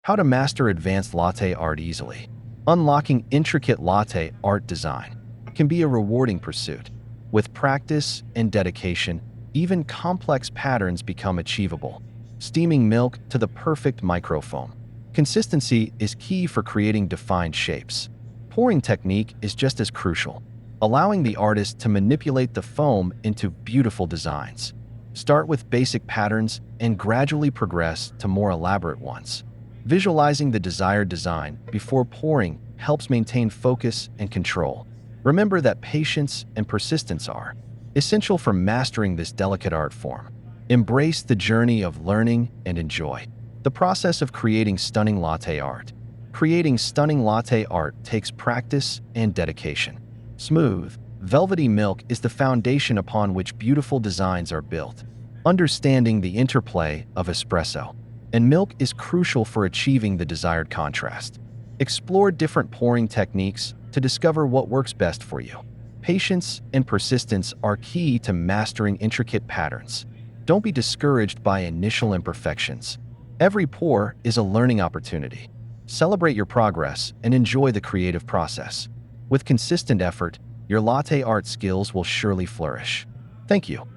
How to master advanced latte art easily. Unlocking intricate latte art design can be a rewarding pursuit. With practice and dedication, even complex patterns become achievable. Steaming milk to the perfect microfoam. Consistency is key for creating defined shapes. Pouring technique is just as crucial, allowing the artist to manipulate the foam into beautiful designs. Start with basic patterns and gradually progress to more elaborate ones. Visualizing the desired design before pouring helps maintain focus and control. Remember that patience and persistence are essential for mastering this delicate art form. Embrace the journey of learning and enjoy the process of creating stunning latte art. Creating stunning latte art takes practice and dedication. Smooth, velvety milk is the foundation upon which beautiful designs are built. Understanding the interplay of espresso and milk is crucial for achieving the desired contrast. Explore different pouring techniques to discover what works best for you. Patience and persistence are key to mastering intricate patterns. Don't be discouraged by initial imperfections. Every pour is a learning opportunity. Celebrate your progress and enjoy the creative process. With consistent effort, your latte art skills will surely flourish. Thank you.